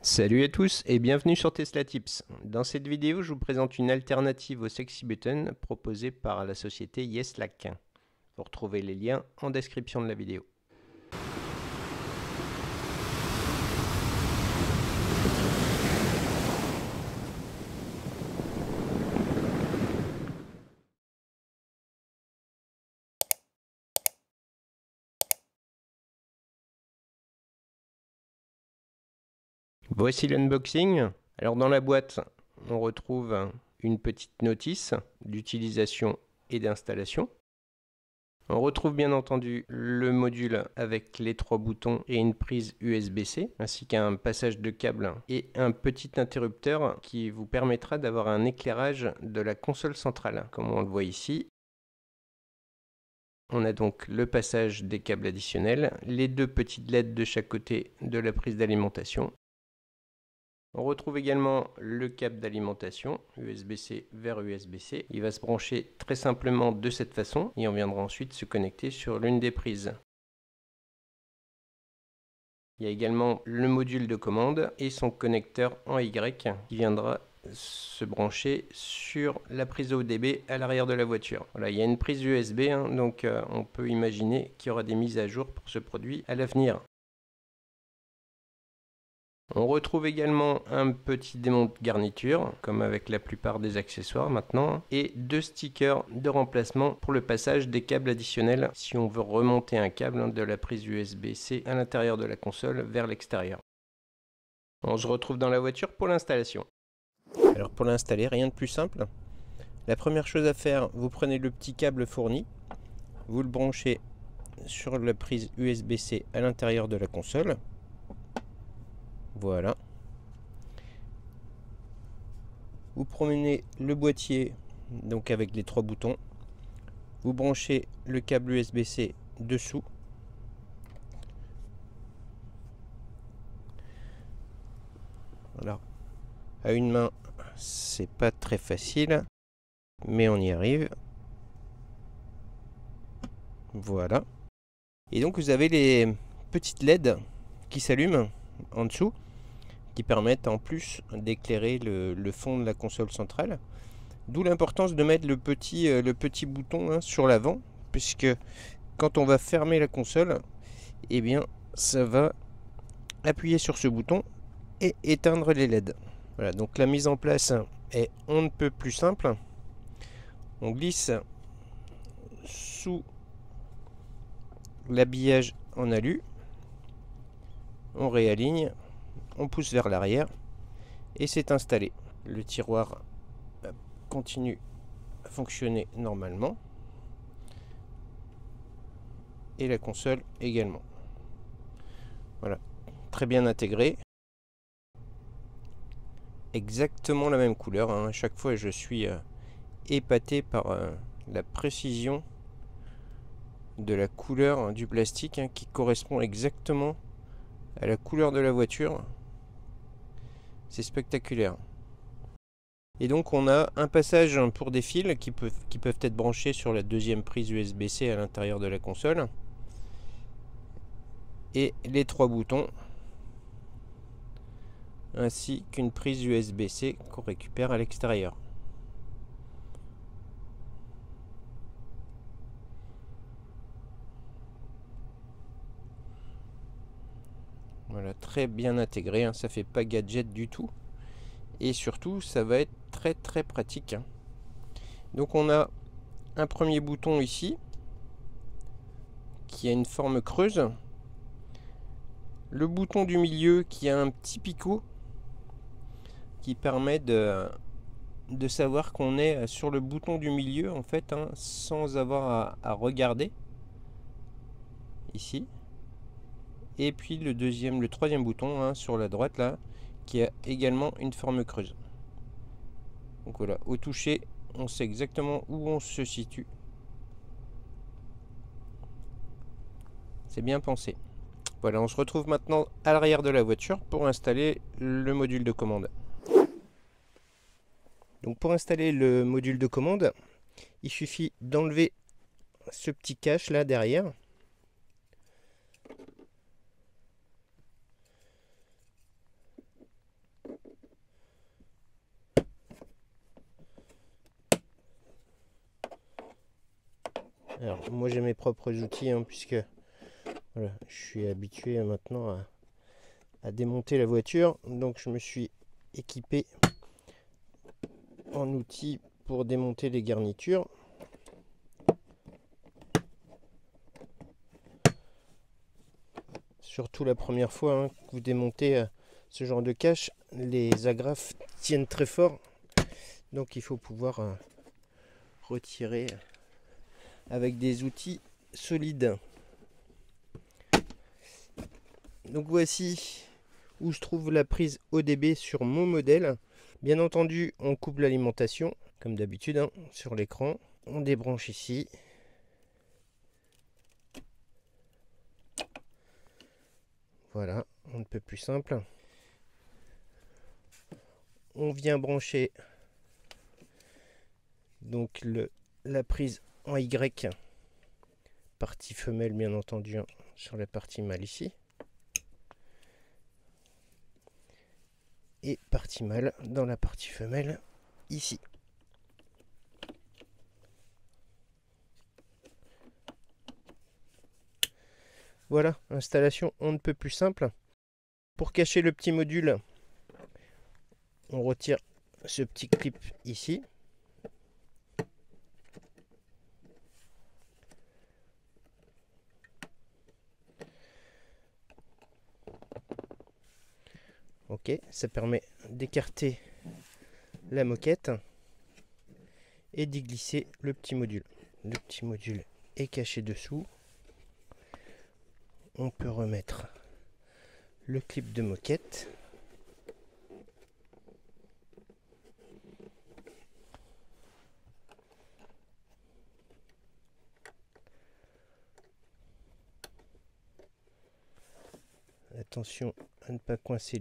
Salut à tous et bienvenue sur Tesla Tips. Dans cette vidéo, je vous présente une alternative au Sexy Button proposée par la société Yeslac. Vous retrouvez les liens en description de la vidéo. Voici l'unboxing. Alors dans la boîte, on retrouve une petite notice d'utilisation et d'installation. On retrouve bien entendu le module avec les 3 boutons et une prise USB-C, ainsi qu'un passage de câble et un petit interrupteur qui vous permettra d'avoir un éclairage de la console centrale, comme on le voit ici. On a donc le passage des câbles additionnels, les 2 petites LED de chaque côté de la prise d'alimentation. On retrouve également le câble d'alimentation USB-C vers USB-C. Il va se brancher très simplement de cette façon et on viendra ensuite se connecter sur l'une des prises. Il y a également le module de commande et son connecteur en Y qui viendra se brancher sur la prise ODB à l'arrière de la voiture. Voilà, il y a une prise USB, donc on peut imaginer qu'il y aura des mises à jour pour ce produit à l'avenir. On retrouve également un petit démonte garniture, comme avec la plupart des accessoires maintenant, et 2 stickers de remplacement pour le passage des câbles additionnels si on veut remonter un câble de la prise USB-C à l'intérieur de la console vers l'extérieur. On se retrouve dans la voiture pour l'installation. Alors pour l'installer, rien de plus simple. La première chose à faire, vous prenez le petit câble fourni, vous le branchez sur la prise USB-C à l'intérieur de la console. Voilà. Vous promenez le boîtier donc avec les 3 boutons. Vous branchez le câble USB-C dessous. Alors, à une main, c'est pas très facile, mais on y arrive. Voilà. Et donc vous avez les petites LED qui s'allument en dessous, qui permettent en plus d'éclairer le fond de la console centrale. D'où l'importance de mettre le petit bouton sur l'avant, puisque quand on va fermer la console, eh bien ça va appuyer sur ce bouton et éteindre les LED. Voilà, donc la mise en place est on ne peut plus simple. On glisse sous l'habillage en alu, on réaligne, on pousse vers l'arrière et c'est installé. Le tiroir continue à fonctionner normalement et la console également. Voilà, très bien intégré. Exactement la même couleur, à chaque fois je suis épaté par la précision de la couleur du plastique qui correspond exactement à la couleur de la voiture. C'est spectaculaire. Et donc on a un passage pour des fils qui peuvent être branchés sur la deuxième prise USB-C à l'intérieur de la console. Et les 3 boutons, ainsi qu'une prise USB-C qu'on récupère à l'extérieur. Voilà, très bien intégré, ça fait pas gadget du tout. Et surtout, ça va être très pratique. Donc on a un premier bouton ici, qui a une forme creuse. Le bouton du milieu qui a un petit picot, qui permet de savoir qu'on est sur le bouton du milieu, en fait, sans avoir à regarder. Ici. Et puis le troisième bouton sur la droite là, qui a également une forme creuse. Donc voilà, au toucher, on sait exactement où on se situe. C'est bien pensé. Voilà, on se retrouve maintenant à l'arrière de la voiture pour installer le module de commande. Donc pour installer le module de commande, il suffit d'enlever ce petit cache là derrière. Alors moi j'ai mes propres outils hein, puisque voilà, je suis habitué maintenant à démonter la voiture, donc je me suis équipé en outils pour démonter les garnitures. Surtout la première fois hein, que vous démontez ce genre de cache, les agrafes tiennent très fort, donc il faut pouvoir retirer avec des outils solides. Donc voici où se trouve la prise ODB sur mon modèle. Bien entendu, on coupe l'alimentation, comme d'habitude, hein, sur l'écran. On débranche ici. Voilà, on ne peut plus simple. On vient brancher donc la prise en Y, partie femelle bien entendu, hein, sur la partie mâle ici. Et partie mâle dans la partie femelle ici. Voilà, installation on ne peut plus simple. Pour cacher le petit module, on retire ce petit clip ici. Ok, ça permet d'écarter la moquette et d'y glisser le petit module. Le petit module est caché dessous. On peut remettre le clip de moquette. Attention à ne pas coincer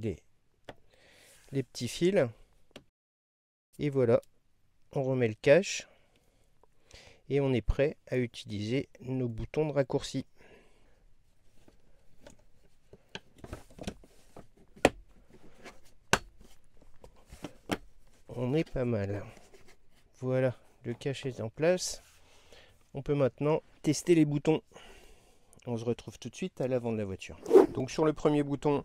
les petits fils. Et voilà, on remet le cache et on est prêt à utiliser nos boutons de raccourci. On est pas mal. Voilà, le cache est en place. On peut maintenant tester les boutons. On se retrouve tout de suite à l'avant de la voiture. Donc sur le premier bouton,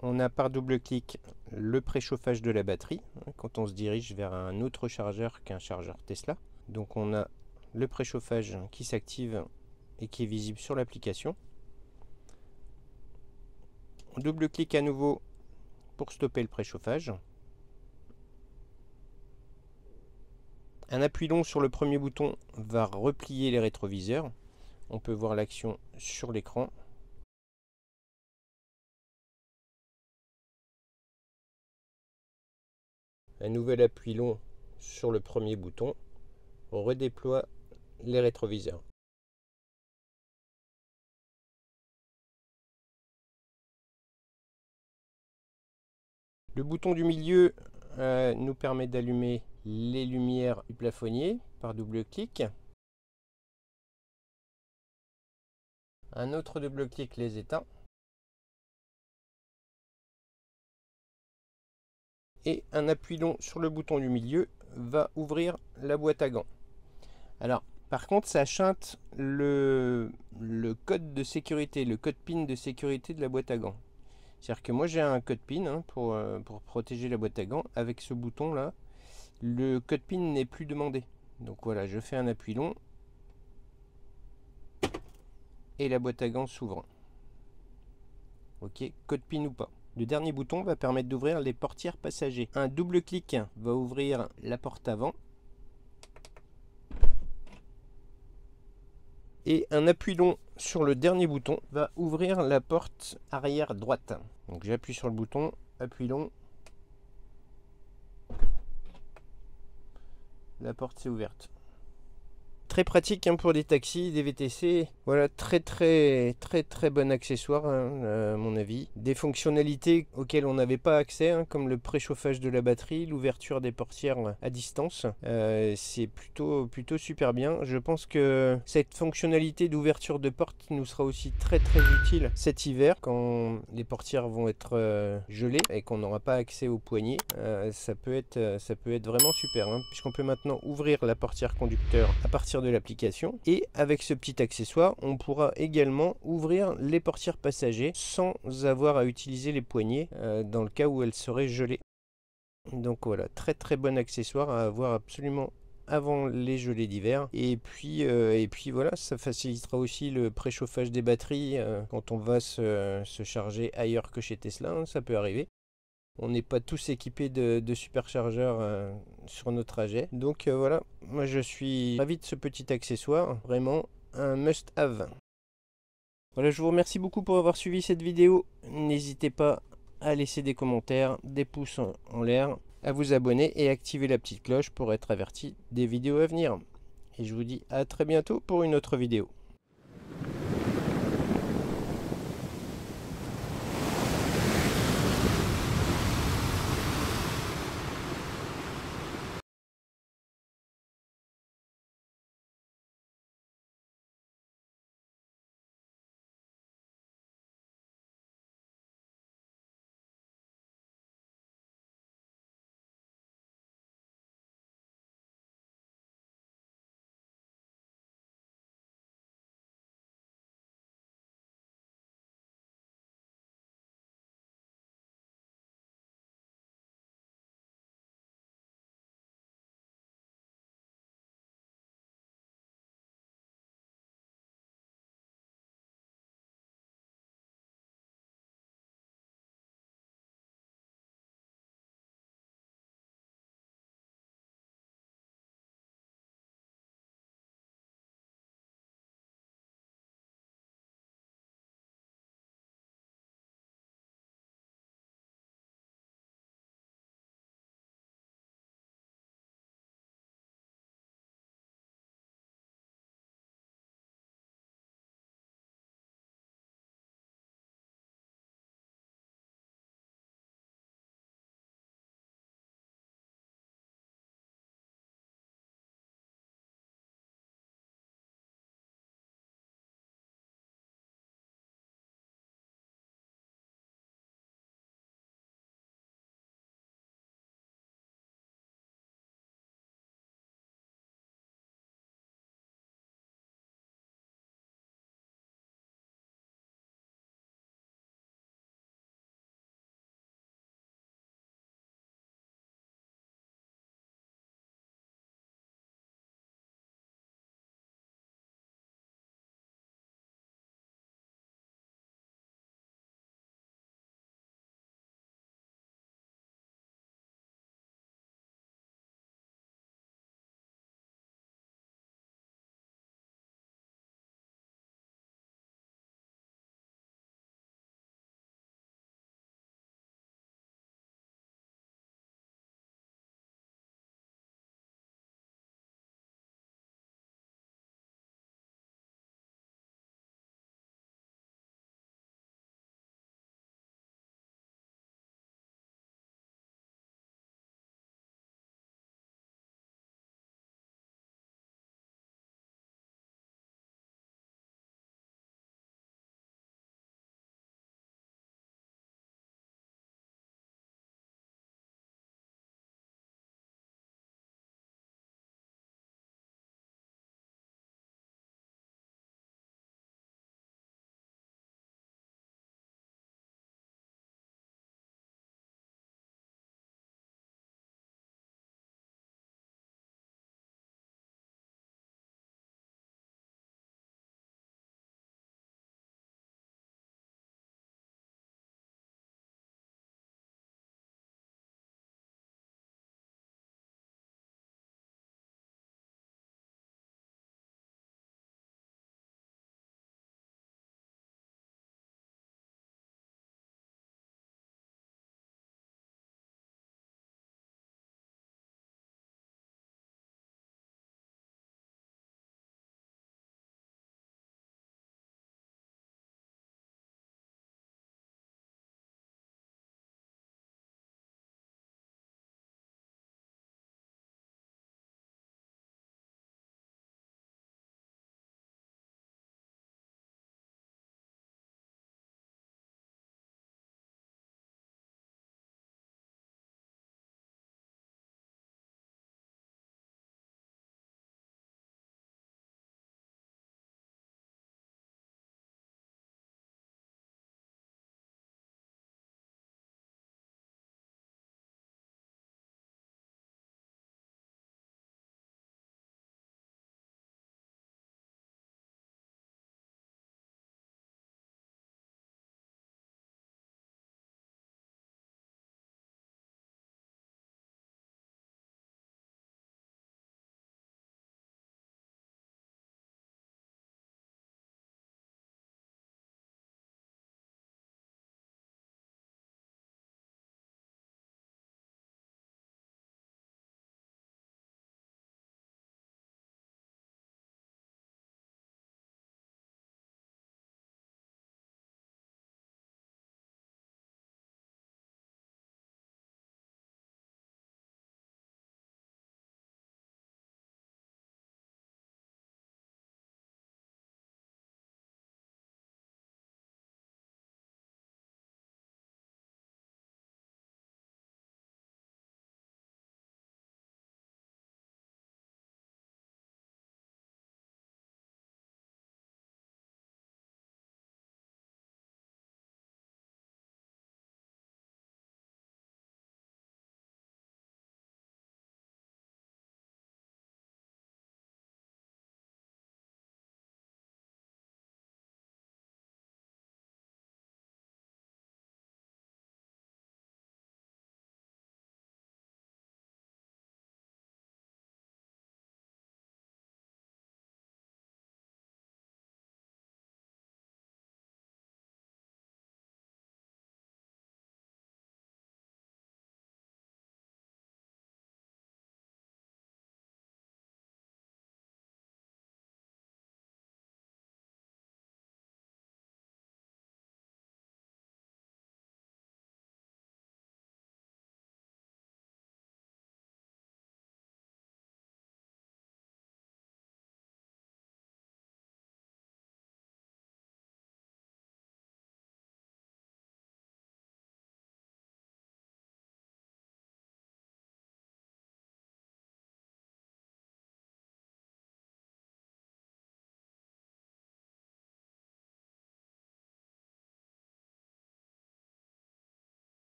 on a par double clic le préchauffage de la batterie, quand on se dirige vers un autre chargeur qu'un chargeur Tesla. Donc on a le préchauffage qui s'active et qui est visible sur l'application. On double clic à nouveau pour stopper le préchauffage. Un appui long sur le premier bouton va replier les rétroviseurs. On peut voir l'action sur l'écran. Un nouvel appui long sur le premier bouton redéploie les rétroviseurs. Le bouton du milieu nous permet d'allumer les lumières du plafonnier par double clic. Un autre double clic les éteint. Et un appui long sur le bouton du milieu va ouvrir la boîte à gants. Alors, par contre, ça chante le code de sécurité, le code PIN de sécurité de la boîte à gants. C'est-à-dire que moi j'ai un code PIN hein, pour protéger la boîte à gants. Avec ce bouton là, le code PIN n'est plus demandé. Donc voilà, je fais un appui long et la boîte à gants s'ouvre. Ok, code PIN ou pas. Le dernier bouton va permettre d'ouvrir les portières passagers. Un double clic va ouvrir la porte avant. Et un appui long sur le dernier bouton va ouvrir la porte arrière droite. Donc j'appuie sur le bouton, appui long. La porte s'est ouverte. Très pratique hein, pour des taxis, des VTC. Voilà, très bon accessoire hein, à mon avis. Des fonctionnalités auxquelles on n'avait pas accès, hein, comme le préchauffage de la batterie, l'ouverture des portières à distance. C'est plutôt super bien. Je pense que cette fonctionnalité d'ouverture de porte nous sera aussi très utile cet hiver quand les portières vont être gelées et qu'on n'aura pas accès aux poignées. Ça peut être vraiment super, hein, puisqu'on peut maintenant ouvrir la portière conducteur à partir de de l'application. Et avec ce petit accessoire, on pourra également ouvrir les portières passagers sans avoir à utiliser les poignées dans le cas où elles seraient gelées. Donc voilà, très très bon accessoire à avoir absolument avant les gelées d'hiver. Et puis voilà, ça facilitera aussi le préchauffage des batteries quand on va se charger ailleurs que chez Tesla, hein, ça peut arriver. On n'est pas tous équipés de superchargeurs sur nos trajets. Donc voilà, moi je suis ravi de ce petit accessoire, vraiment un must-have. Voilà, je vous remercie beaucoup pour avoir suivi cette vidéo. N'hésitez pas à laisser des commentaires, des pouces en l'air, à vous abonner et activer la petite cloche pour être averti des vidéos à venir. Et je vous dis à très bientôt pour une autre vidéo.